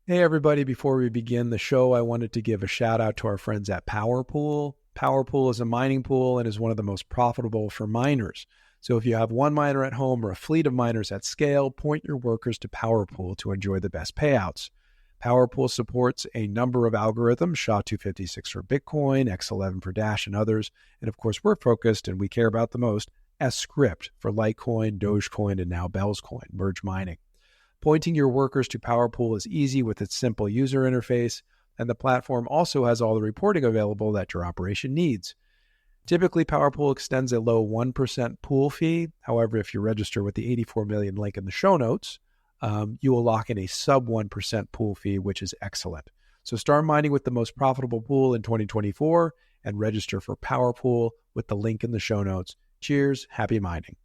Hey, everybody. Before we begin the show, I wanted to give a shout out to our friends at Powerpool. Powerpool is a mining pool and is one of the most profitable for miners. So if you have one miner at home or a fleet of miners at scale, point your workers to Powerpool to enjoy the best payouts. Powerpool supports a number of algorithms, SHA-256 for Bitcoin, X11 for Dash, and others. And of course, we're focused and we care about the most, S-CRYPT for Litecoin, Dogecoin, and now Bell's Coin, merge mining. Pointing your workers to Powerpool is easy with its simple user interface, and the platform also has all the reporting available that your operation needs. Typically, Powerpool extends a low 1% pool fee. However, if you register with the 84 million link in the show notes, you will lock in a sub 1% pool fee, which is excellent. So start mining with the most profitable pool in 2024 and register for Powerpool with the link in the show notes. Cheers, happy mining.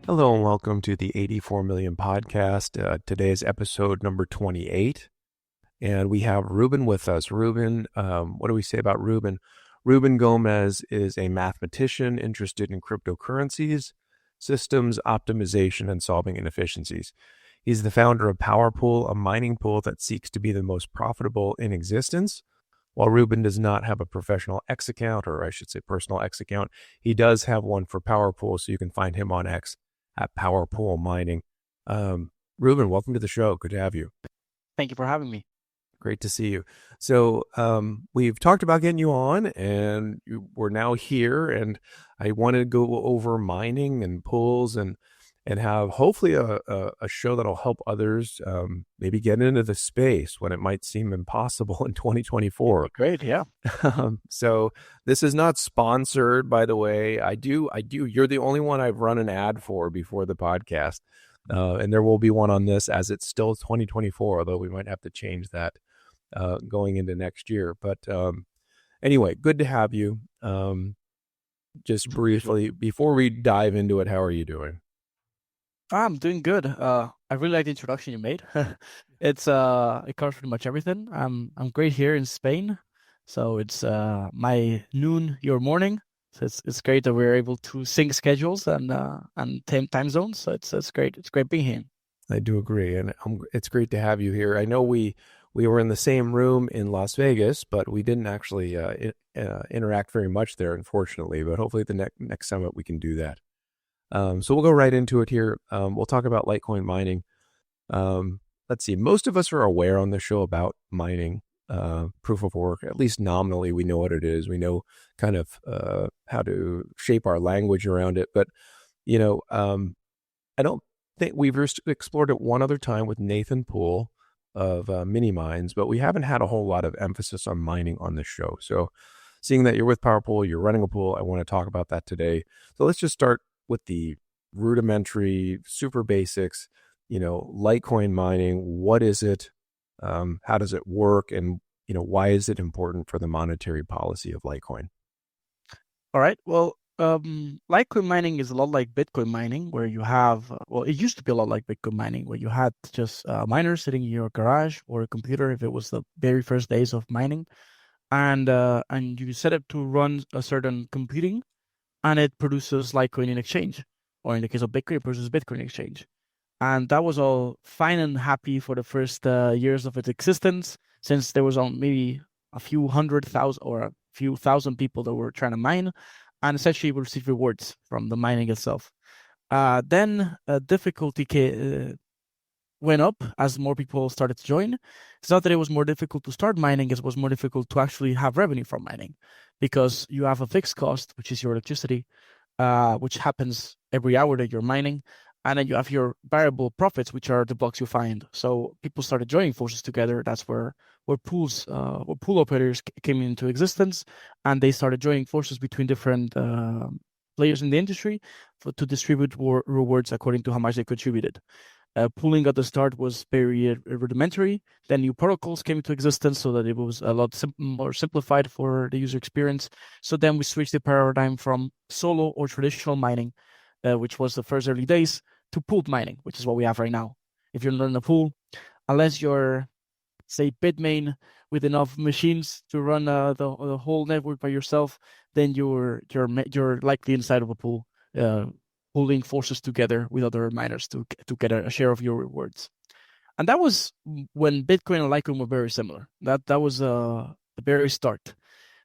Hello and welcome to the 84 Million podcast. Today is episode number 28, and we have Ruben with us. Ruben, what do we say about Ruben? Ruben Gomez is a mathematician interested in cryptocurrencies, systems optimization, and solving inefficiencies. He's the founder of Powerpool, a mining pool that seeks to be the most profitable in existence. While Ruben does not have a professional X account, or I should say personal X account, he does have one for Powerpool, so you can find him on X at Powerpool Mining. Ruben, welcome to the show. Good to have you. Thank you for having me. Great to see you. So we've talked about getting you on, and we're now here, and I wanted to go over mining and pools and have hopefully a show that'll help others maybe get into the space when it might seem impossible in 2024. Great, yeah. So this is not sponsored, by the way. I do. You're the only one I've run an ad for before the podcast, and there will be one on this as it's still 2024, although we might have to change that going into next year. But anyway, good to have you. Just briefly, before we dive into it, how are you doing? I'm doing good. I really like the introduction you made. It covers pretty much everything. I'm great here in Spain, so it's my noon, your morning. So it's great that we're able to sync schedules and time zones. So it's great. It's great being here. I do agree, and it's great to have you here. I know we were in the same room in Las Vegas, but we didn't actually interact very much there, unfortunately. But hopefully, the next summit we can do that. So we'll go right into it here. We'll talk about Litecoin mining. Let's see. Most of us are aware on the show about mining, proof of work. At least nominally, we know what it is. We know kind of how to shape our language around it. But, I don't think we've explored it one other time with Nathan Poole of Mini Mines, but we haven't had a whole lot of emphasis on mining on the show. So seeing that you're with Powerpool, you're running a pool, I want to talk about that today. So let's just start with the rudimentary, super basics, Litecoin mining. What is it? How does it work? And, why is it important for the monetary policy of Litecoin? All right. Well, Litecoin mining is a lot like Bitcoin mining, where you have, it used to be a lot like Bitcoin mining, where you had just miners sitting in your garage or a computer if it was the very first days of mining. And you set it to run a certain computing, and it produces Litecoin in exchange, or in the case of Bitcoin, it produces Bitcoin in exchange. And that was all fine and happy for the first years of its existence, since there was maybe a few 100,000 or a few thousand people that were trying to mine, and essentially would receive rewards from the mining itself. Then difficulty went up as more people started to join. It's not that it was more difficult to start mining, it was more difficult to actually have revenue from mining, because you have a fixed cost, which is your electricity, which happens every hour that you're mining, and then you have your variable profits, which are the blocks you find. So people started joining forces together. That's where pool operators came into existence, and they started joining forces between different players in the industry to distribute rewards according to how much they contributed. Pooling at the start was very rudimentary. Then new protocols came into existence so that it was a lot more simplified for the user experience. So then we switched the paradigm from solo or traditional mining, which was the first early days, to pooled mining, which is what we have right now. If you're in a pool, unless you're say, Bitmain with enough machines to run the whole network by yourself, then you're likely inside of a pool, pooling forces together with other miners to get a share of your rewards. And that was when Bitcoin and Litecoin were very similar. That was the very start.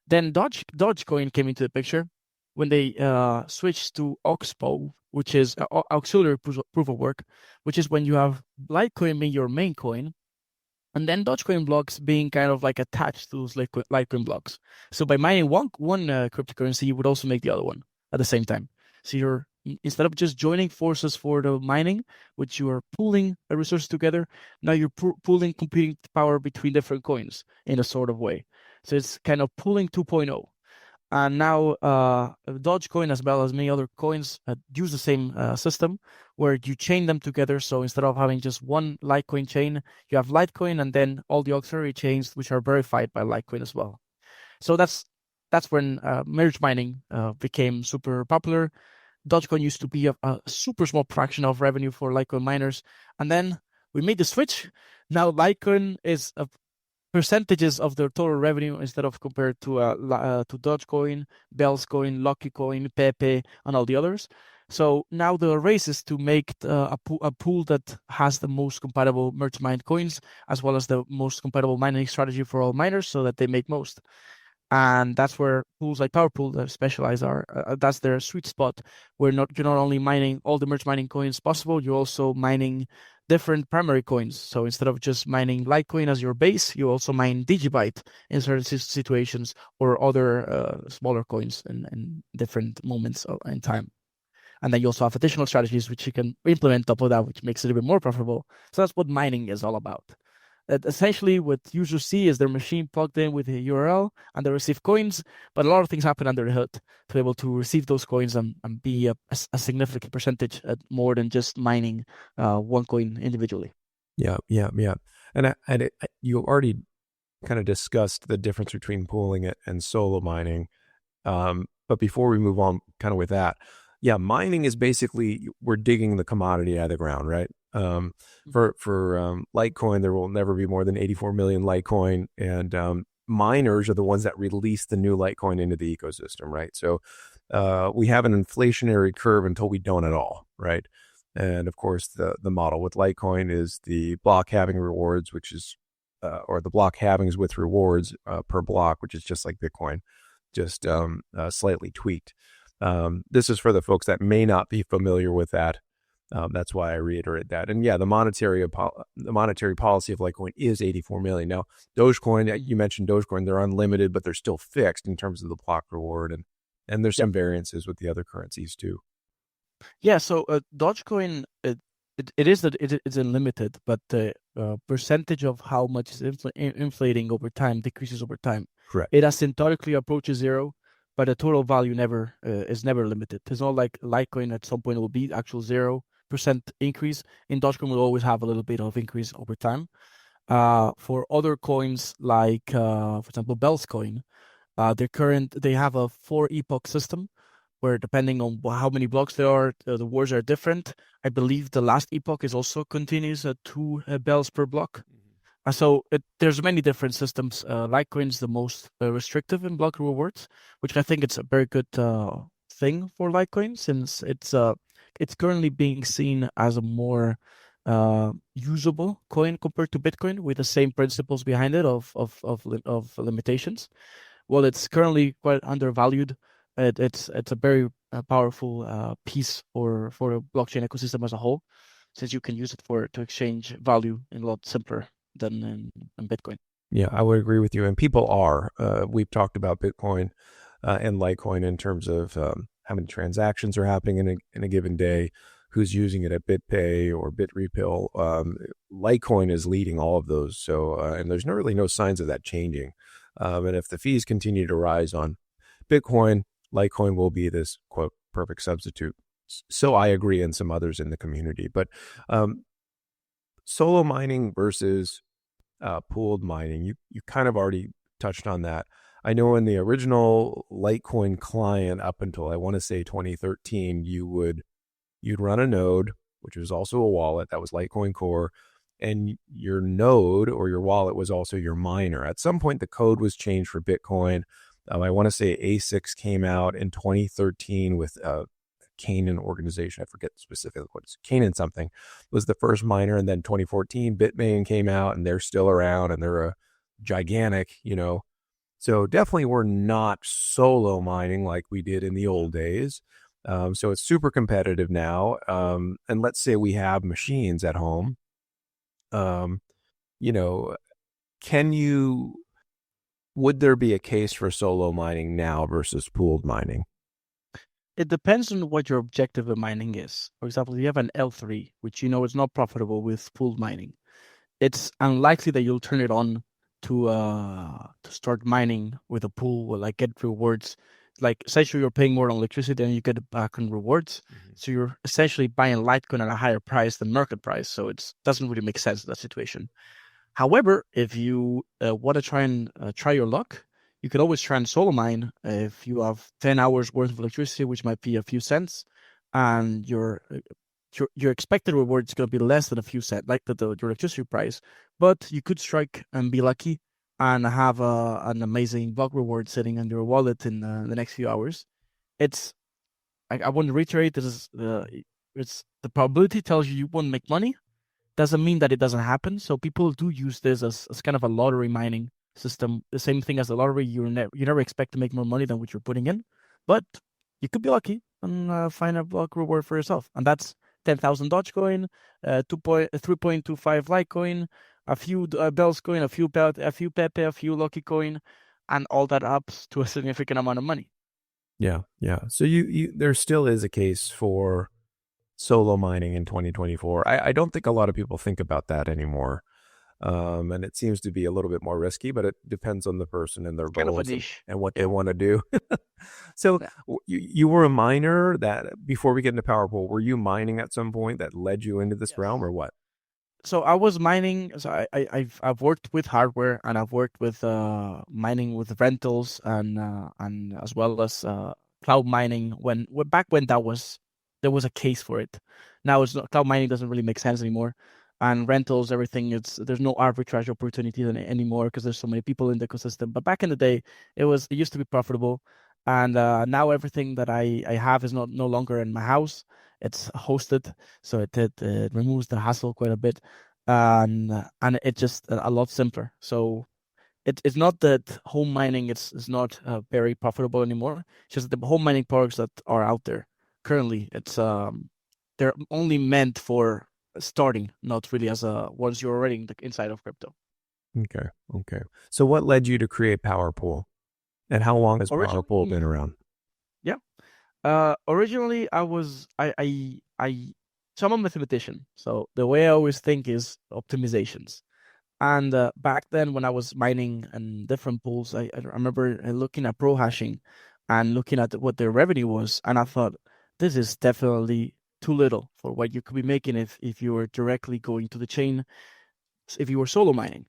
Then Dogecoin came into the picture when they switched to AuxPOW, which is auxiliary proof of work, which is when you have Litecoin being your main coin, and then Dogecoin blocks being kind of like attached to those Litecoin blocks. So by mining one cryptocurrency, you would also make the other one at the same time. So you're, instead of just joining forces for the mining, which you are pooling resources together, now you're pooling computing power between different coins in a sort of way. So it's kind of pooling 2.0. And now Dogecoin, as well as many other coins, use the same system where you chain them together. So instead of having just one Litecoin chain, you have Litecoin and then all the auxiliary chains, which are verified by Litecoin as well. So that's when merge mining became super popular. Dogecoin used to be a super small fraction of revenue for Litecoin miners. And then we made the switch. Now Litecoin is a percentages of their total revenue instead of compared to Dogecoin, Bellscoin, Lucky Coin, Pepe, and all the others. So now the race is to make a pool that has the most compatible merge mined coins, as well as the most compatible mining strategy for all miners, so that they make most. And that's where pools like Powerpool that specialize are. That's their sweet spot, where you're not only mining all the merge mining coins possible, you're also mining different primary coins. So instead of just mining Litecoin as your base, you also mine Digibyte in certain situations, or other smaller coins in different moments in time. And then you also have additional strategies which you can implement on top of that, which makes it a bit more profitable. So that's what mining is all about. Essentially, what users see is their machine plugged in with a URL and they receive coins, but a lot of things happen under the hood to be able to receive those coins and be a significant percentage more than just mining one coin individually. Yeah. And you already kind of discussed the difference between pooling it and solo mining. But before we move on kind of with that, yeah, mining is basically, we're digging the commodity out of the ground, right? For Litecoin, there will never be more than 84 million Litecoin, and miners are the ones that release the new Litecoin into the ecosystem, right? So we have an inflationary curve until we don't at all, right? And of course, the model with Litecoin is the block halving rewards, which is or the block halvings with rewards per block, which is just like Bitcoin, just slightly tweaked. This is for the folks that may not be familiar with that. That's why I reiterate that. And yeah, the monetary policy of Litecoin is 84 million. Now, Dogecoin, you mentioned Dogecoin, they're unlimited, but they're still fixed in terms of the block reward. And there's some variances with the other currencies too. Yeah, so Dogecoin, it's unlimited, but the percentage of how much is inflating over time decreases over time. Correct. It asymptotically approaches zero, but the total value is never limited. It's not like Litecoin at some point will be actual 0% increase. In Dogecoin, we'll always have a little bit of increase over time. For other coins like, for example, Bellscoin, they have a 4-epoch system where, depending on how many blocks there are, the rewards are different. I believe the last epoch is also continues at 2 bells per block. So there's many different systems. Litecoin is the most restrictive in block rewards, which I think it's a very good thing for Litecoin, since it's currently being seen as a more usable coin compared to Bitcoin, with the same principles behind it of limitations. Well, it's currently quite undervalued. It's a very powerful piece for the blockchain ecosystem as a whole, since you can use it to exchange value in a lot simpler than in Bitcoin. Yeah, I would agree with you. And people are. We've talked about Bitcoin and Litecoin in terms of how many transactions are happening in a given day, who's using it at BitPay or BitRefill. Litecoin is leading all of those. So, and there's really no signs of that changing. And if the fees continue to rise on Bitcoin, Litecoin will be this, quote, perfect substitute. So I agree, and some others in the community. But solo mining versus pooled mining, you kind of already touched on that. I know in the original Litecoin client, up until I want to say 2013, you'd run a node, which was also a wallet, that was Litecoin Core, and your node or your wallet was also your miner. At some point, the code was changed for Bitcoin. I want to say ASICS came out in 2013 with Canaan organization. I forget specifically what it's. Canaan something was the first miner, and then 2014 Bitmain came out, and they're still around, and they're a gigantic, So definitely we're not solo mining like we did in the old days. So it's super competitive now. And let's say we have machines at home. You know, would there be a case for solo mining now versus pooled mining? It depends on what your objective of mining is. For example, if you have an L3, which is not profitable with pooled mining, it's unlikely that you'll turn it on to start mining with a pool or like get rewards. Like essentially you're paying more on electricity and you get it back on rewards. Mm-hmm. So you're essentially buying Litecoin at a higher price than market price. So it doesn't really make sense in that situation. However, if you want to try and try your luck, you can always try and solo mine if you have 10 hours worth of electricity, which might be a few cents, and your expected reward is going to be less than a few cents, like your electricity price. But you could strike and be lucky and have an amazing block reward sitting in your wallet in the next few hours. I want to reiterate, it's the probability tells you won't make money. Doesn't mean that it doesn't happen. So people do use this as kind of a lottery mining system. The same thing as the lottery. You never expect to make more money than what you're putting in, but you could be lucky and find a block reward for yourself. And that's 10,000 Dogecoin, 3.25 Litecoin, a few Bells coin, a few Pepe, a few Lucky coin, and all that up to a significant amount of money. Yeah. So there still is a case for solo mining in 2024. I don't think a lot of people think about that anymore. And it seems to be a little bit more risky, but it depends on the person and their goals and what they want to do. So you were a miner before we get into Powerpool, were you mining at some point that led you into this realm or what? So I was mining. So I've worked with hardware and I've worked with mining with rentals and as well as cloud mining when back when there was a case for it. Now cloud mining doesn't really make sense anymore, and rentals, everything. There's no arbitrage opportunities anymore because there's so many people in the ecosystem. But back in the day, it used to be profitable, and now everything that I have is no longer in my house. It's hosted, so it removes the hassle quite a bit, and it's just a lot simpler. So it's not that home mining is not very profitable anymore. It's just the home mining products that are out there currently, they're only meant for starting, not really as once you're already inside of crypto. Okay. So what led you to create Powerpool, and how long has Powerpool been around? Yeah. Originally, so I'm a mathematician. So the way I always think is optimizations. And back then, when I was mining in different pools, I remember looking at pro hashing and looking at what their revenue was, and I thought this is definitely too little for what you could be making if you were directly going to the chain, if you were solo mining.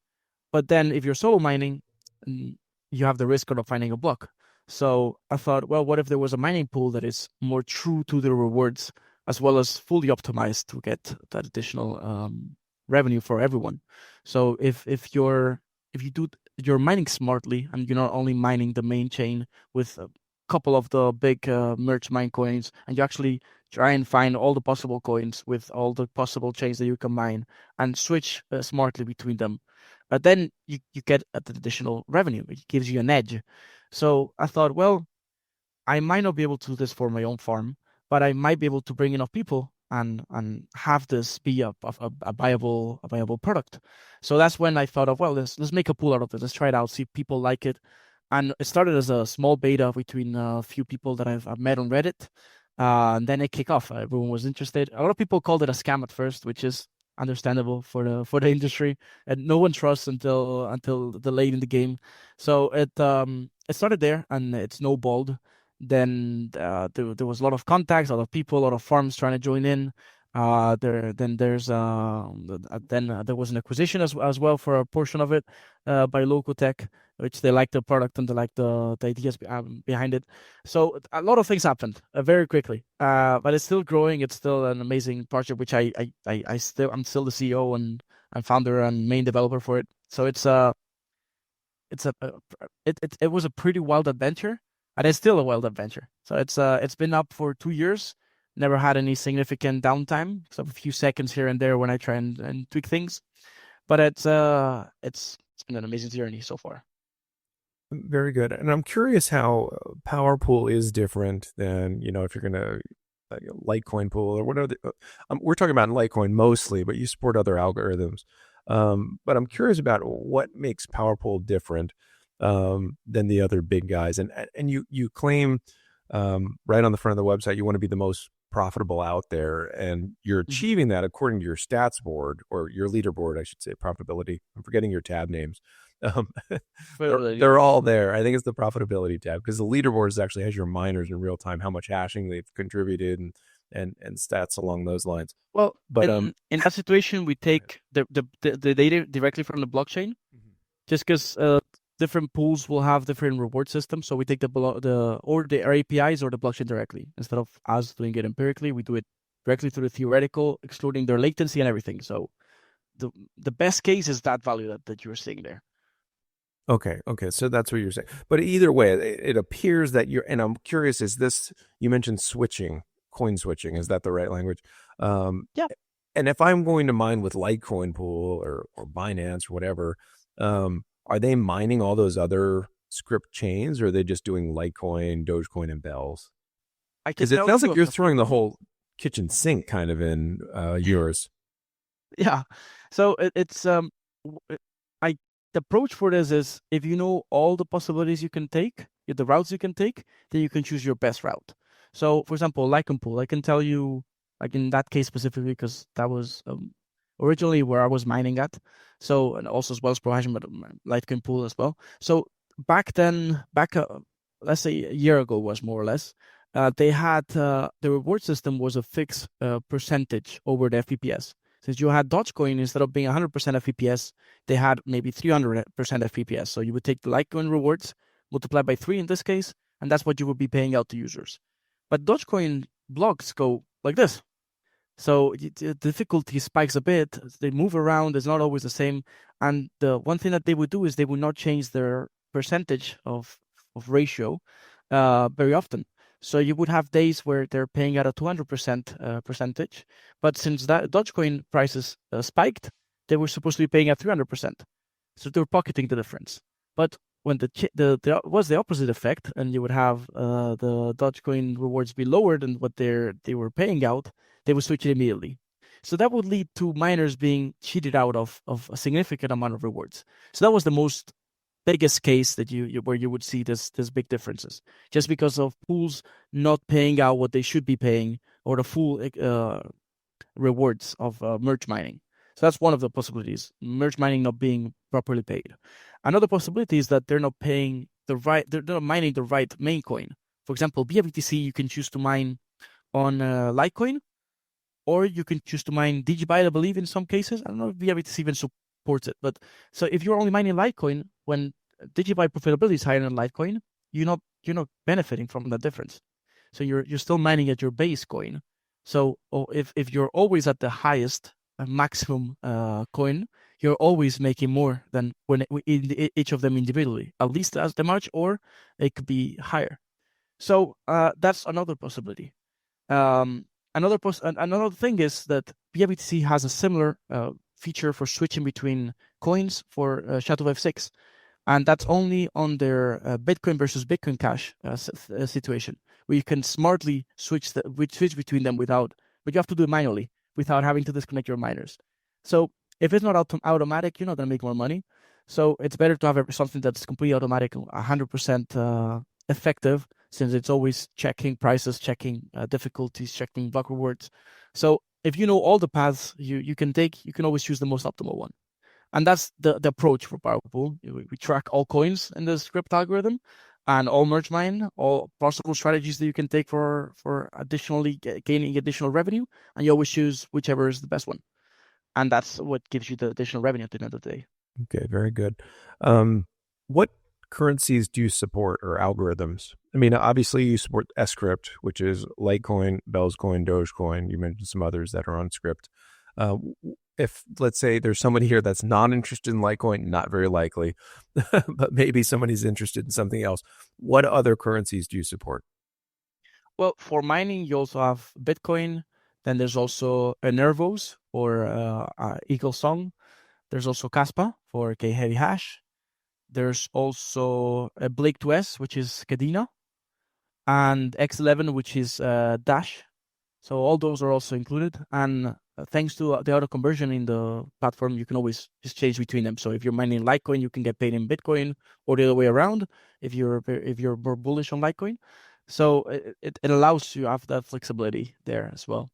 But then, if you're solo mining, you have the risk of finding a block. So I thought, well, what if there was a mining pool that is more true to the rewards as well as fully optimized to get that additional revenue for everyone? So if you're mining smartly and you're not only mining the main chain with a couple of the big merge mine coins, and you actually try and find all the possible coins with all the possible chains that you can mine and switch smartly between them, then you get an additional revenue. It gives you an edge. So I thought, well, I might not be able to do this for my own farm, but I might be able to bring enough people and have this be a viable product. So that's when I thought of, well, let's make a pool out of this. Let's try it out, see if people like it. And it started as a small beta between a few people that I've met on Reddit. And then it kicked off. Everyone was interested. A lot of people called it a scam at first, which is understandable for the industry, and no one trusts until the late in the game. So it started there and it snowballed. Then there was a lot of contacts, a lot of people, a lot of farms trying to join in. Then there was an acquisition as well for a portion of it by local tech, which they liked the product and they liked the ideas behind it. So a lot of things happened very quickly, but it's still growing. It's still an amazing project, which I'm still the CEO and and founder and main developer for it. So it was a pretty wild adventure, and it's still a wild adventure. So it's been up for 2 years. Never had any significant downtime, so a few seconds here and there when I try and tweak things. But it's been an amazing journey so far. Very good. And I'm curious how Powerpool is different than, if you're going to Litecoin pool or whatever. We're talking about Litecoin mostly, but you support other algorithms. But I'm curious about what makes Powerpool different than the other big guys. And you claim right on the front of the website, you want to be the most profitable out there, and you're achieving that according to your stats board, or your leaderboard, I should say, profitability. I'm forgetting your tab names. They're all there. I think it's the profitability tab, because the leaderboard actually has your miners in real time, how much hashing they've contributed, and stats along those lines. Well, but in that situation, we take the data directly from the blockchain, just because different pools will have different reward systems. So we take our APIs or the blockchain directly, instead of us doing it empirically. We do it directly through the theoretical, excluding their latency and everything. So the best case is that value that you're seeing there. Okay. So that's what you're saying. But either way, it appears that and I'm curious, you mentioned coin switching. Is that the right language? Yeah. And if I'm going to mine with Litecoin pool or Binance or whatever, are they mining all those other script chains, or are they just doing Litecoin, Dogecoin, and Bells? Because it sounds like you're throwing the whole kitchen sink kind of in yours. Yeah. So the approach for this is, if you know all the possibilities you can take, the routes you can take, then you can choose your best route. So, for example, Litecoin pool, I can tell you, like in that case specifically, because that was originally where I was mining at. So, and also as well as providing Litecoin pool as well. So back let's say a year ago was more or less, they had the reward system was a fixed percentage over the FPPS. Since you had Dogecoin, instead of being 100% FPPS, they had maybe 300% FPPS. So you would take the Litecoin rewards, multiply by 3 in this case, and that's what you would be paying out to users. But Dogecoin blocks go like this. So the difficulty spikes a bit. They move around. It's not always the same. And the one thing that they would do is they would not change their percentage of ratio very often. So you would have days where they're paying at a 200% percentage. But since that Dogecoin prices spiked, they were supposed to be paying at 300%. So they were pocketing the difference. But when the was the opposite effect, and you would have the Dogecoin rewards be lower than what they were paying out, they would switch it immediately. So that would lead to miners being cheated out of a significant amount of rewards. So that was the biggest case that where you would see this big differences, just because of pools not paying out what they should be paying, or the full rewards of merge mining. So that's one of the possibilities, merge mining not being properly paid. Another possibility is that they're not mining the right main coin. For example, BUBTC, you can choose to mine on Litecoin, or you can choose to mine Digibyte, I believe, in some cases. I don't know if BUBTC even supports it, but so if you're only mining Litecoin, when Digibyte profitability is higher than Litecoin, you're not benefiting from that difference. So you're still mining at your base coin. So if you're always at the highest maximum coin, you're always making more than when each of them individually, at least as much, or it could be higher. So that's another possibility. Another thing is that BUBTC has a similar feature for switching between coins for SHA-256, and that's only on their Bitcoin versus Bitcoin Cash situation, where you can smartly switch between them but you have to do it manually without having to disconnect your miners. So if it's not automatic, you're not going to make more money. So it's better to have something that's completely automatic, 100% effective, since it's always checking prices, checking difficulties, checking block rewards. So if you know all the paths you can take, you can always choose the most optimal one. And that's the approach for Powerpool. We track all coins in the script algorithm, and all merge mine, all possible strategies that you can take for additionally gaining additional revenue, and you always choose whichever is the best one. And that's what gives you the additional revenue at the end of the day. Okay, very good. What currencies do you support, or algorithms? I mean, obviously you support S-CRYPT, which is Litecoin, Bells Coin, Dogecoin. You mentioned some others that are on script. if let's say there's somebody here that's not interested in Litecoin, not very likely, but maybe somebody's interested in something else, what other currencies do you support? Well, for mining, you also have Bitcoin. Then there's also Nervos or Eagle Song. There's also Caspa for K heavy hash. There's also Blake 2S, which is Cadena, and X11, which is Dash. So all those are also included. And thanks to the auto conversion in the platform, you can always just change between them. So if you're mining Litecoin, you can get paid in Bitcoin, or the other way around if you're more bullish on Litecoin. So it allows you to have that flexibility there as well.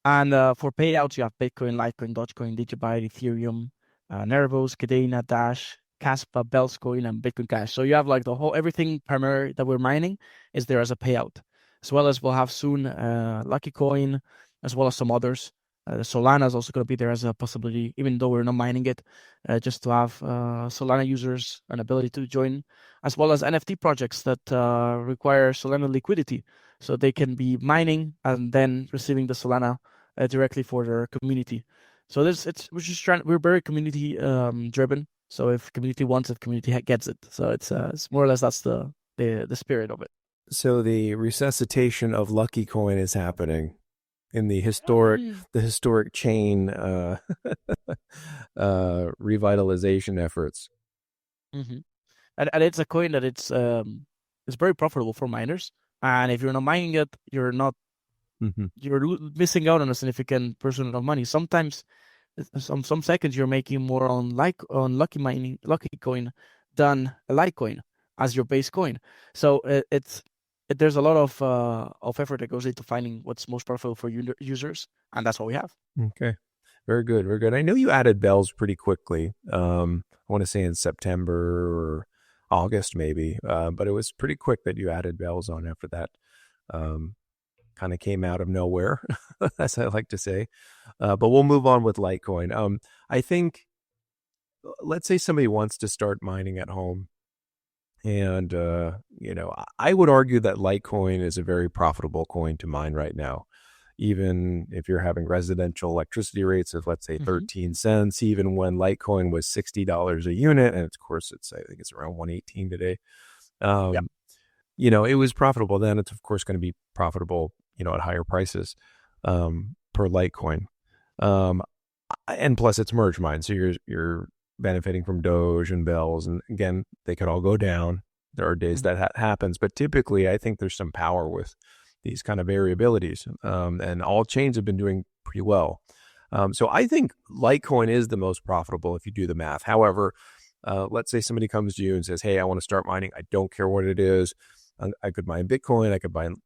And for payouts, you have Bitcoin, Litecoin, Dogecoin, Digibyte, Ethereum, Nervos, Cadena, Dash, Caspa, Bellscoin, and Bitcoin Cash. So you have like the whole everything primary that we're mining is there as a payout, as well as we'll have soon Lucky Coin, as well as some others. Solana is also going to be there as a possibility, even though we're not mining it, just to have Solana users an ability to join, as well as NFT projects that require Solana liquidity, so they can be mining and then receiving the Solana directly for their community. So we're very community driven. So if community wants it, community gets it. So it's more or less that's the spirit of it. So the resuscitation of Lucky Coin is happening in the historic chain revitalization efforts. Mm-hmm. And it's a coin that it's very profitable for miners. And if you're not mining it, you're missing out on a significant portion of money. Sometimes, some seconds you're making more on Lucky Coin than a Litecoin as your base coin. So there's a lot of effort that goes into finding what's most profitable for users, and that's what we have. Okay, very good, very good. I know you added bells pretty quickly. I want to say in September or August maybe, but it was pretty quick that you added bells on after that. Kind of came out of nowhere, as I like to say. But we'll move on with Litecoin. I think, let's say somebody wants to start mining at home. And, I would argue that Litecoin is a very profitable coin to mine right now. Even if you're having residential electricity rates of, let's say, 13 cents, even when Litecoin was $60 a unit. And of course, I think it's around 118 today. It was profitable then. It's of course going to be profitable, at higher prices per Litecoin. And plus it's merge mine. So you're benefiting from Doge and bells. And again, they could all go down. There are days that happens, but typically I think there's some power with these kind of variabilities. And all chains have been doing pretty well. So I think Litecoin is the most profitable if you do the math. However, let's say somebody comes to you and says, hey, I want to start mining. I don't care what it is. I could mine Bitcoin. I could mine,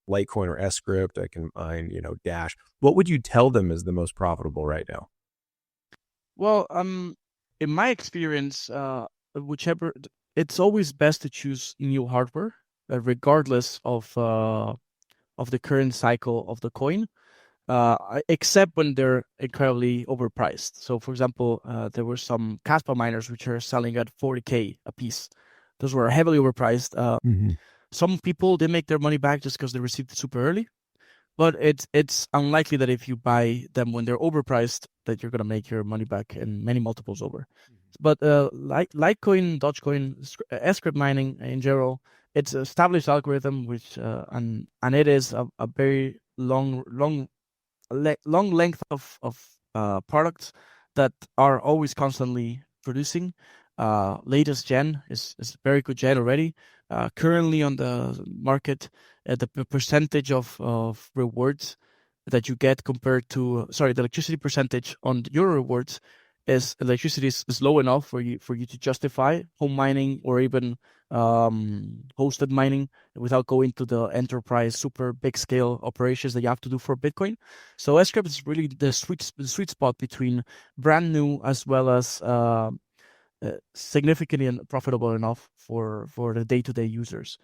Litecoin or S-CRYPT. I can mine, Dash. What would you tell them is the most profitable right now? Well, in my experience, it's always best to choose new hardware, regardless of the current cycle of the coin, except when they're incredibly overpriced. So, for example, there were some Caspa miners which are selling at 40K a piece. Those were heavily overpriced. Some people, they make their money back just because they received it super early. But it's unlikely that if you buy them when they're overpriced, that you're going to make your money back in many multiples over. But Litecoin, Dogecoin, S-CRYPT mining in general, it's an established algorithm, which and it is a very long length of products that are always constantly producing. Latest gen is very good gen already. Currently on the market, the percentage of rewards that you get compared to, the electricity percentage on your rewards electricity is low enough for you to justify home mining or even hosted mining without going to the enterprise super big scale operations that you have to do for Bitcoin. So S-CRYPT is really the sweet spot between brand new as well as significantly profitable enough for the day-to-day users.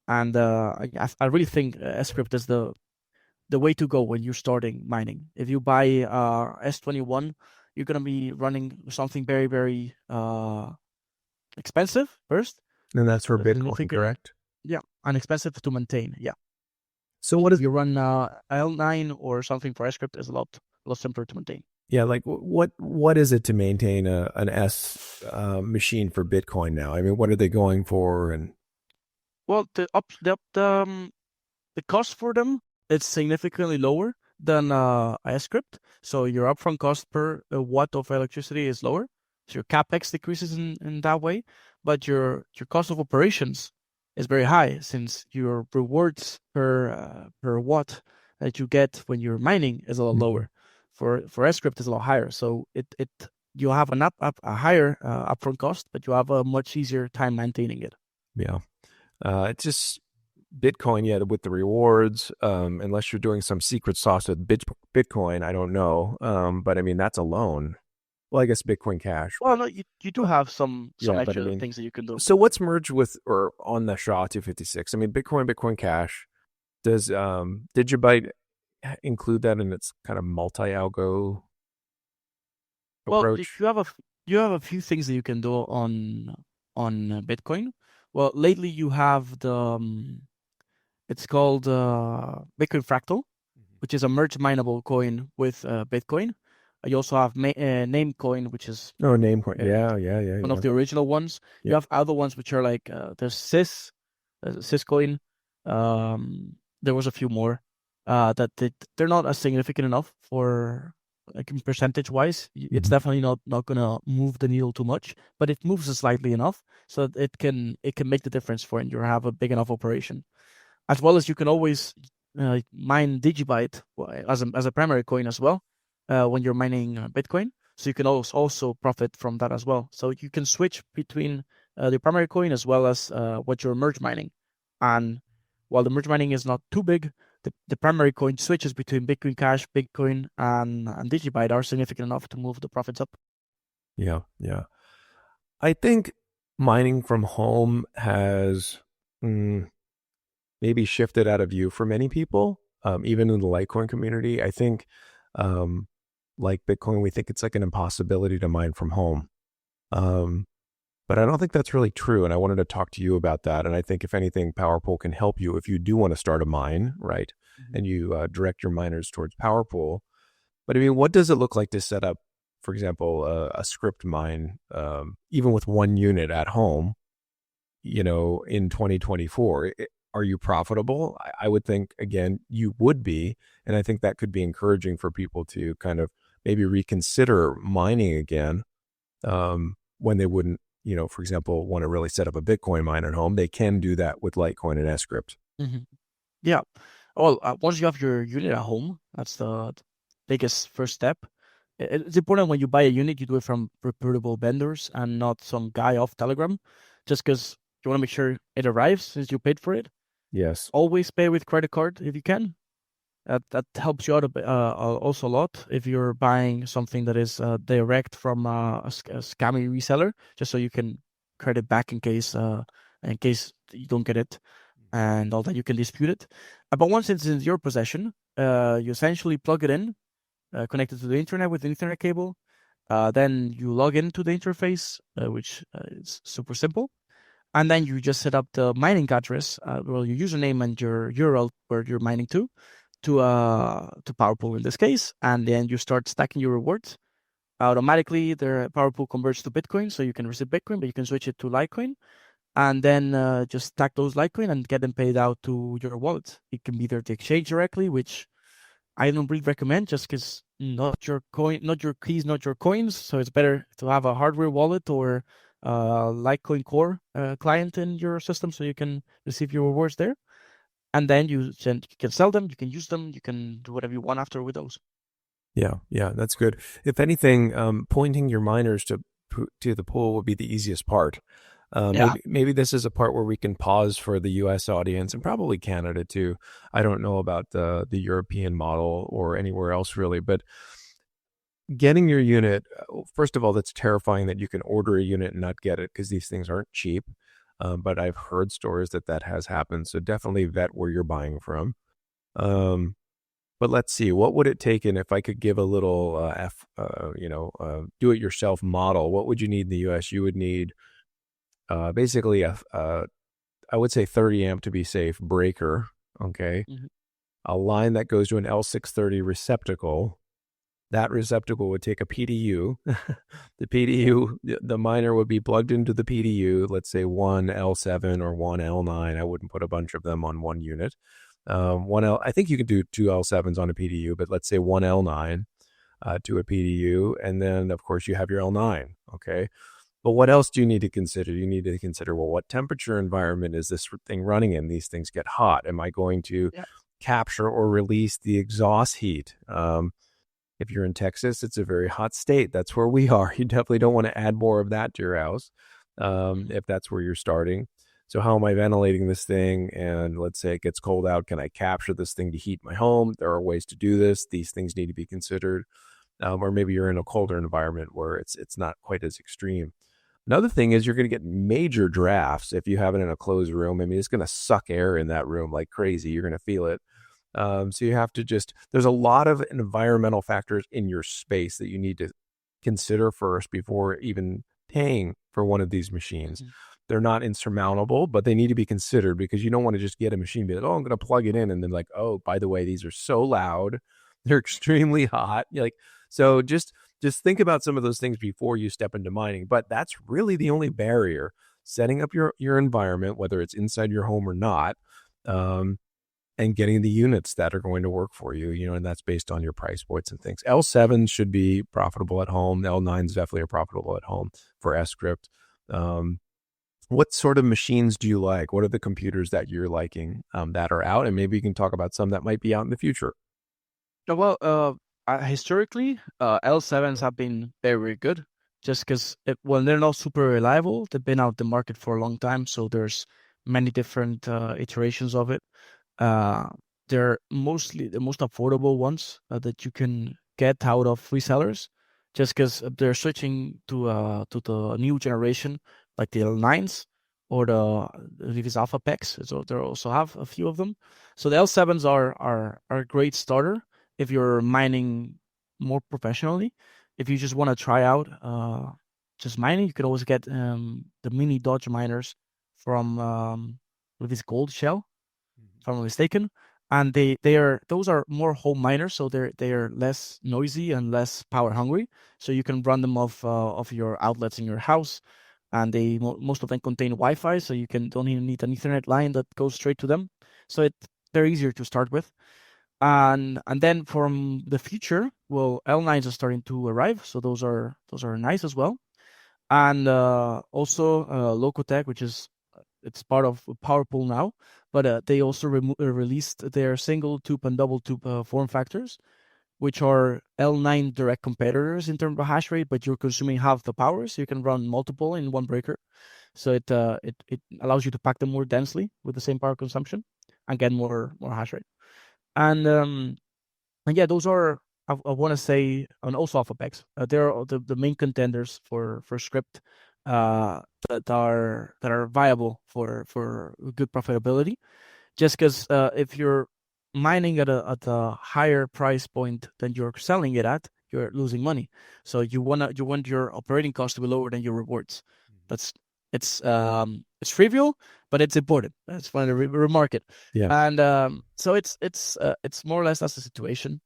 And I really think S-CRYPT is the way to go when you're starting mining. If you buy S21, you're going to be running something very, very expensive first. And that's for Bitcoin, correct? Yeah, and expensive to maintain, yeah. So what if you run L9 or something for S-CRYPT, is a lot simpler to maintain. Yeah, like what is it to maintain an S machine for Bitcoin now? I mean, what are they going for? And Well, the cost for them is significantly lower than S-CRYPT. So your upfront cost per watt of electricity is lower. So your capex decreases in that way, but your cost of operations is very high since your rewards per watt that you get when you're mining is a lot lower. For S-CRYPT is a lot higher. So it you have a higher upfront cost, but you have a much easier time maintaining it. yeah, it's just Bitcoin, yeah, with the rewards, unless you're doing some secret sauce with Bitcoin, I don't know. But I mean, that's alone. Well, I guess Bitcoin Cash. Well, no, you do have some Yeah, but I extra mean, things that you can do. so what's merged with or on the SHA-256? I mean, Bitcoin Cash. Does Digibyte include that in its kind of multi-algo Well, approach? you have a few things that you can do on Bitcoin. Well, lately you have the it's called Bitcoin Fractal, which is a merge mineable coin with Bitcoin. You also have Namecoin, which is Oh, Namecoin. uh, one of Yeah. the original ones. You Yep. have other ones which are like there's Syscoin. There was a few more they're not as significant enough for like in percentage wise. It's definitely not gonna move the needle too much, but it moves slightly enough so that it can make the difference for when you have a big enough operation. As well as you can always mine Digibyte as a primary coin as well when you're mining Bitcoin. So you can also profit from that as well. So you can switch between the primary coin as well as what you're merge mining. And while the merge mining is not too big, the primary coin switches between Bitcoin Cash, Bitcoin, and Digibyte are significant enough to move the profits up. Yeah. I think mining from home has maybe shifted out of view for many people, even in the Litecoin community. I think, like Bitcoin, we think it's like an impossibility to mine from home. But I don't think that's really true. And I wanted to talk to you about that. And I think, if anything, Powerpool can help you if you do want to start a mine, right? And you direct your miners towards Powerpool. But I mean, what does it look like to set up, for example, a script mine, even with one unit at home, in 2024? Are you profitable? I would think, again, you would be. And I think that could be encouraging for people to kind of maybe reconsider mining again when they wouldn't, for example, want to really set up a Bitcoin mine at home. They can do that with Litecoin and S-CRYPT. Yeah. Well, once you have your unit at home, that's the biggest first step. It's important when you buy a unit, you do it from reputable vendors and not some guy off Telegram, just because you want to make sure it arrives since you paid for it. Yes. Always pay with credit card if you can. That helps you out also a lot if you're buying something that is direct from a scammy reseller, just so you can credit back in case you don't get it and all that, you can dispute it. But once it's in your possession, you essentially plug it in, connect it to the internet with the Ethernet cable. Then you log into the interface, which is super simple. And then you just set up the mining address, your username and your URL where you're mining to Powerpool in this case. And then you start stacking your rewards. Automatically, the Powerpool converts to Bitcoin, so you can receive Bitcoin, but you can switch it to Litecoin. And then just stack those Litecoin and get them paid out to your wallet. It can be either the exchange directly, which I don't really recommend, just because not your keys, not your coins. So it's better to have a hardware wallet or Litecoin Core client in your system, so you can receive your rewards there. And then you can sell them, you can use them, you can do whatever you want after with those. Yeah, that's good. If anything, pointing your miners to the pool would be the easiest part. Maybe this is a part where we can pause for the U.S. audience and probably Canada too. I don't know about the European model or anywhere else really, but getting your unit, first of all, that's terrifying that you can order a unit and not get it because these things aren't cheap. But I've heard stories that has happened. So definitely vet where you're buying from. But let's see, what would it take? And if I could give a little, do-it-yourself model, what would you need in the U.S.? You would need basically I would say 30 amp to be safe breaker. Okay. A line that goes to an L630 receptacle, That receptacle would take a PDU. The PDU, the miner would be plugged into the PDU, let's say one L7 or one L9. I wouldn't put a bunch of them on one unit. I think you could do two L7s on a PDU, but let's say one L9 to a PDU. And then, of course, you have your L9. Okay. But what else do you need to consider? You need to consider, well, what temperature environment is this thing running in? These things get hot. Am I going to capture or release the exhaust heat? If you're in Texas, it's a very hot state. That's where we are. You definitely don't want to add more of that to your house if that's where you're starting. So how am I ventilating this thing? And let's say it gets cold out. Can I capture this thing to heat my home? There are ways to do this. These things need to be considered. Or maybe you're in a colder environment where it's not quite as extreme. Another thing is you're going to get major drafts if you have it in a closed room. I mean, it's going to suck air in that room like crazy. You're going to feel it. So you have to there's a lot of environmental factors in your space that you need to consider first before even paying for one of these machines. Mm-hmm. They're not insurmountable, but they need to be considered because you don't want to just get a machine, be like, oh, I'm going to plug it in. And then like, oh, by the way, these are so loud. They're extremely hot. So just think about some of those things before you step into mining. But that's really the only barrier, setting up your environment, whether it's inside your home or not, and getting the units that are going to work for you, and that's based on your price points and things. L7 should be profitable at home. L9s definitely are profitable at home for S-CRYPT. What sort of machines do you like? What are the computers that you're liking that are out? And maybe you can talk about some that might be out in the future. Well, historically, L7s have been very, very good just because they're not super reliable. They've been out the market for a long time. So there's many different iterations of it. They're mostly the most affordable ones that you can get out of resellers, just because they're switching to the new generation, like the L9s or the Alpha PEX. So they also have a few of them. So the L7s are a great starter if you're mining more professionally. If you just want to try out just mining, you can always get the mini Dodge miners from with this gold shell, if I'm not mistaken, and those are more home miners, so they are less noisy and less power hungry. So you can run them off of your outlets in your house, and most of them contain Wi-Fi, so you don't even need an Ethernet line that goes straight to them. So they're easier to start with, and then from the future, well, L9s are starting to arrive, so those are nice as well, and also Locotech, which is it's part of Powerpool now, but they also released their single tube and double tube form factors, which are L9 direct competitors in terms of hash rate, but you're consuming half the power, so you can run multiple in one breaker. So it allows you to pack them more densely with the same power consumption and get more hash rate. And yeah, those are I want to say, and also Alpha PEX. They're the main contenders for S-CRYPT. That are viable for good profitability, just because if you're mining at a higher price point than you're selling it at, you're losing money. So you want your operating cost to be lower than your rewards. It's trivial, but it's important. It's fun to remark it. Yeah. And so it's more or less that's the situation.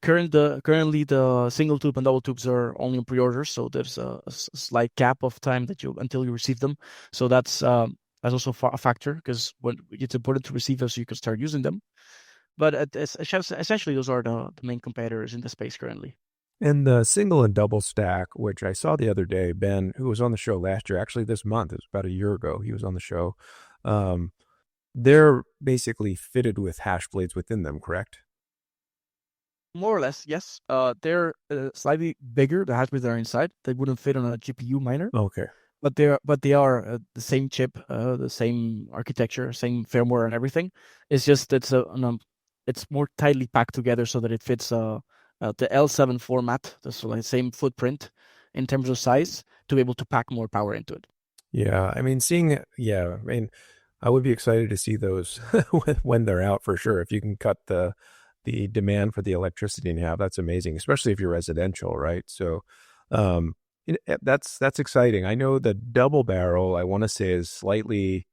Currently the single tube and double tubes are only in pre-order, so there's a slight gap of time until you receive them. So that's also a factor, because when it's important to receive them so you can start using them. But essentially, those are the main competitors in the space currently. And the single and double stack, which I saw the other day, Ben, who was on the show last year, actually this month, it was about a year ago, he was on the show. They're basically fitted with hash blades within them, correct? More or less, yes. They're slightly bigger. The hash blades are inside. They wouldn't fit on a GPU miner. Okay. But they are the same chip, the same architecture, same firmware and everything. It's just it's more tightly packed together so that it fits the L7 format, so like same footprint in terms of size, to be able to pack more power into it. Yeah, I mean, I would be excited to see those when they're out for sure. If you can cut the demand for the electricity you have, that's amazing, especially if you're residential, right? So that's exciting. I know the double barrel, I want to say, is slightly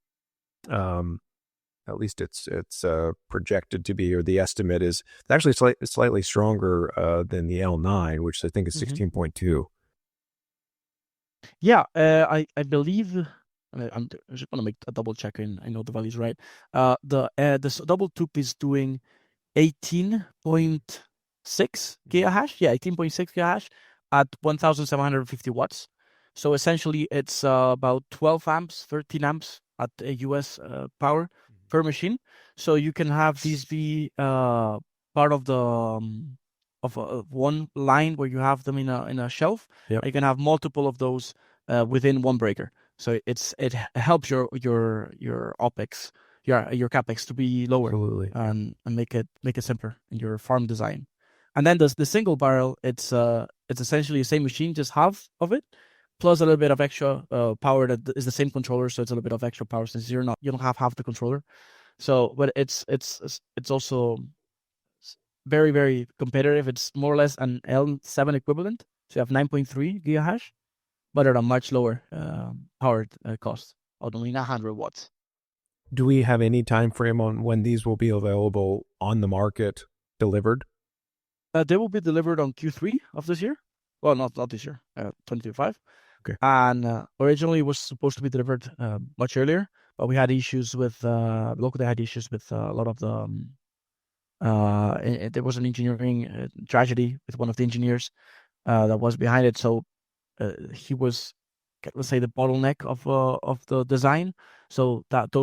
At least it's projected to be, or the estimate is actually slightly stronger than the L9, which I think is 16.2. Yeah, I believe I'm just gonna make a double check and I know the values right. The double tube is doing 18.6 gigahash. Yeah, 18.6 gigahash at 1,750 watts. So essentially, it's about 12 amps, 13 amps at a US power per machine. So you can have these be part of the of one line where you have them in a shelf. Yep. You can have multiple of those within one breaker. So it helps your OpEx, your capex to be lower. Absolutely. And make it simpler in your farm design. And then the single barrel, it's essentially the same machine, just half of it, plus a little bit of extra power that is the same controller, so it's a little bit of extra power since you don't have half the controller. So, but it's also very, very competitive. It's more or less an L7 equivalent. So you have 9.3 gigahash, but at a much lower power cost of only 900 watts. Do we have any time frame on when these will be available on the market, delivered? They will be delivered on Q3 of this year. Well, not this year, 2025. Okay. And originally it was supposed to be delivered much earlier, but we had issues with locally had issues with a lot of the. There was an engineering tragedy with one of the engineers that was behind it. So he was, let's say, the bottleneck of the design. So that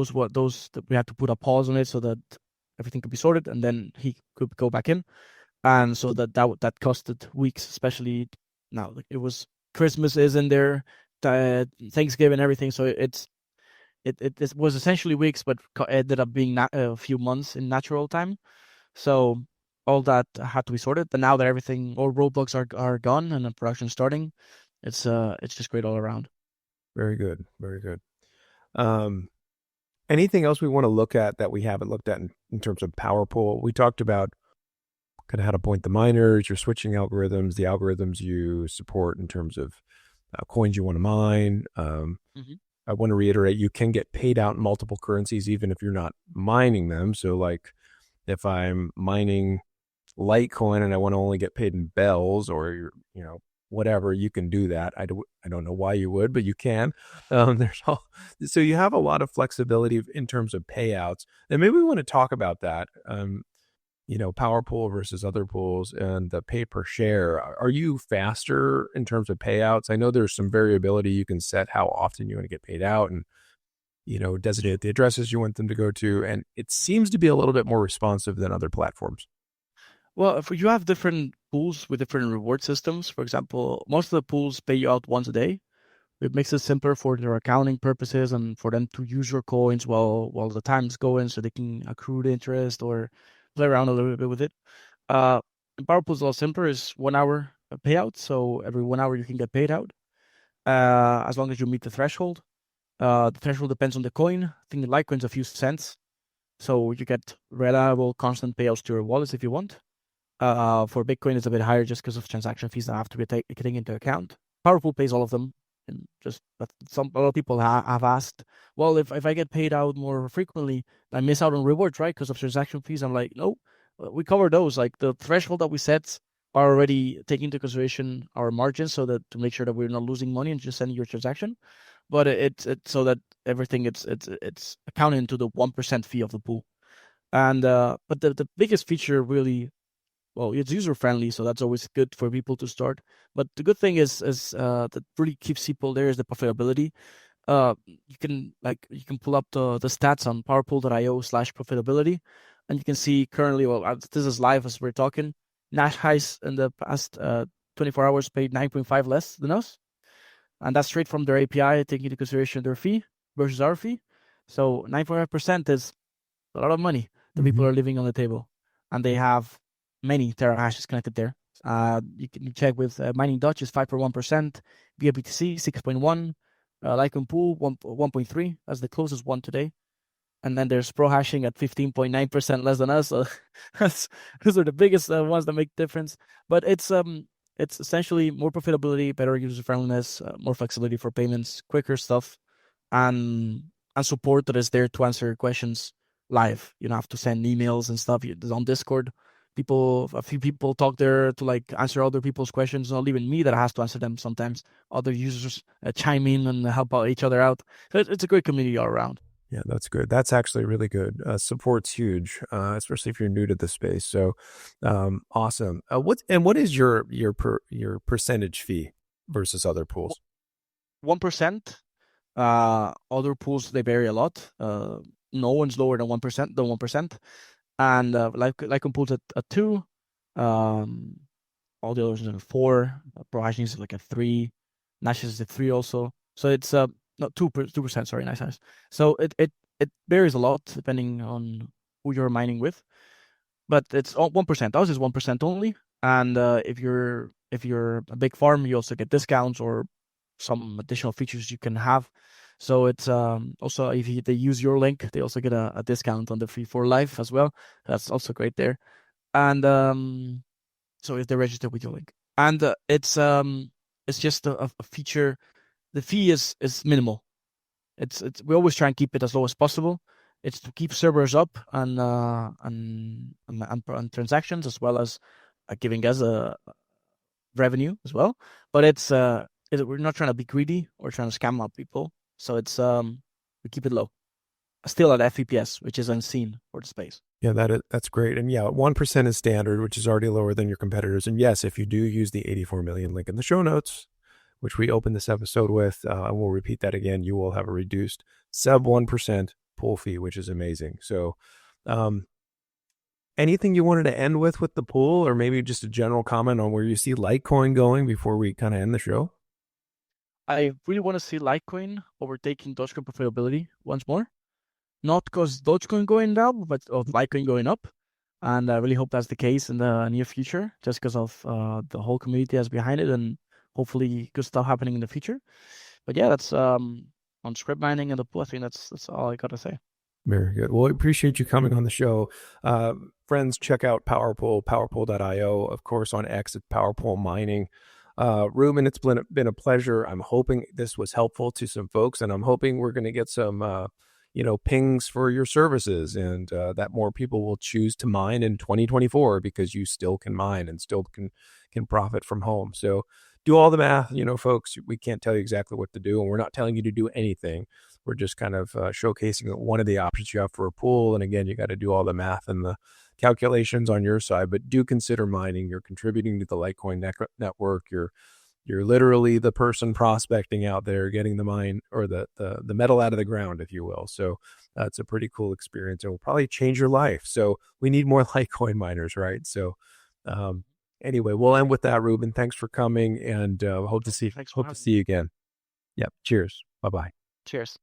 we had to put a pause on it so that everything could be sorted, and then he could go back in. And so that costed weeks, especially now. Like, it was Christmas is in there, Thanksgiving, everything. So it was essentially weeks, but ended up being a few months in natural time. So all that had to be sorted. But now that all roadblocks are gone and the production starting, it's just great all around. Very good, very good. Anything else we want to look at that we haven't looked at in terms of Powerpool? We talked about kind of how to point the miners, your switching algorithms, the algorithms you support in terms of coins you want to mine. I want to reiterate, you can get paid out in multiple currencies even if you're not mining them. So like if I'm mining Litecoin and I want to only get paid in bells or whatever, you can do that. I don't know why you would, but you can. So you have a lot of flexibility in terms of payouts, and maybe we want to talk about that. Powerpool versus other pools and the pay per share. Are you faster in terms of payouts? I know there's some variability. You can set how often you want to get paid out and, designate the addresses you want them to go to. And it seems to be a little bit more responsive than other platforms. Well, if you have different pools with different reward systems, for example, most of the pools pay you out once a day. It makes it simpler for their accounting purposes and for them to use your coins while the time's going, so they can accrue the interest or play around a little bit with it. Powerpool is a lot simpler. It's 1 hour payout, so every 1 hour you can get paid out, as long as you meet the threshold. The threshold depends on the coin. I think the Litecoin's a few cents, so you get reliable, constant payouts to your wallets if you want. For Bitcoin, it's a bit higher just because of transaction fees that have to be taken into account. Powerpool pays all of them. And just a lot of people have asked, well, if I get paid out more frequently, I miss out on rewards, right? Because of transaction fees. I'm like, no, we cover those. Like the threshold that we set are already taking into consideration our margins, so that to make sure that we're not losing money and just sending your transaction. But it's so that everything it's accounted into the 1% fee of the pool. And but the biggest feature really. Well, it's user friendly, so that's always good for people to start. But the good thing is that really keeps people there is the profitability. You can pull up the stats on powerpool.io/profitability, and you can see currently. Well, this is live as we're talking. Nash highs in the past 24 hours paid 9.5 less than us, and that's straight from their API, taking into consideration their fee versus our fee. So 9.5% is a lot of money that people are leaving on the table, and they have many terahashes connected there. You can check with Mining Dutch is 5.1%, BUBTC 6.1, Litecoin Pool 1.3 as the closest one today, and then there's Pro Hashing at 15.9% less than us. So those are the biggest ones that make difference. But it's essentially more profitability, better user friendliness, more flexibility for payments, quicker stuff, and support that is there to answer questions live. You don't have to send emails and stuff. It's on Discord. A few people talk there to like answer other people's questions. Not even me that has to answer them sometimes. Other users chime in and help out each other out. So it's a great community all around. Yeah, that's good. That's actually really good. Support's huge, especially if you're new to the space. So, awesome. What is your percentage fee versus other pools? 1%. Other pools, they vary a lot. No one's lower than 1%. And Litecoin pools at 2. All the others are 4. ProHashing is like a 3. Nash is a 3 also. So it's not 2%. Sorry, nice. So it varies a lot depending on who you're mining with. But it's 1%. Ours is 1% only. And if you're a big farm, you also get discounts or some additional features you can have. So it's also if they use your link, they also get a discount on the fee for life as well. That's also great there. And so if they register with your link, and it's just a feature. The fee is minimal. It's we always try and keep it as low as possible. It's to keep servers up and transactions, as well as giving us a revenue as well. But it's we're not trying to be greedy or trying to scam out people. So it's we keep it low, still at FVPS, which is unseen for the space. Yeah, that's great. And yeah, 1% is standard, which is already lower than your competitors. And yes, if you do use the 84 million link in the show notes, which we opened this episode with, I will repeat that again, you will have a reduced sub 1% pool fee, which is amazing. So anything you wanted to end with the pool, or maybe just a general comment on where you see Litecoin going before we kind of end the show? I really want to see Litecoin overtaking Dogecoin profitability once more. Not because Dogecoin going down, but of Litecoin going up. And I really hope that's the case in the near future, just because of the whole community that's behind it, and hopefully good stuff happening in the future. But yeah, that's on script mining and the pool. I think that's all I got to say. Very good. Well, I appreciate you coming on the show. Friends, check out Powerpool, powerpool.io. Of course, on X, it's Powerpool Mining. Ruben, it's been a pleasure. I'm hoping this was helpful to some folks, and I'm hoping we're going to get some, pings for your services, and that more people will choose to mine in 2024, because you still can mine and still can profit from home. So do all the math, folks. We can't tell you exactly what to do, and we're not telling you to do anything. We're just kind of showcasing one of the options you have for a pool. And again, you got to do all the math and the calculations on your side, but do consider mining. You're contributing to the Litecoin network. You're literally the person prospecting out there, getting the mine or the metal out of the ground, if you will. So it's a pretty cool experience, and will probably change your life. So we need more Litecoin miners, right? So anyway, we'll end with that, Ruben. Thanks for coming, and hope to see you again. Yep. Cheers. Bye-bye. Cheers.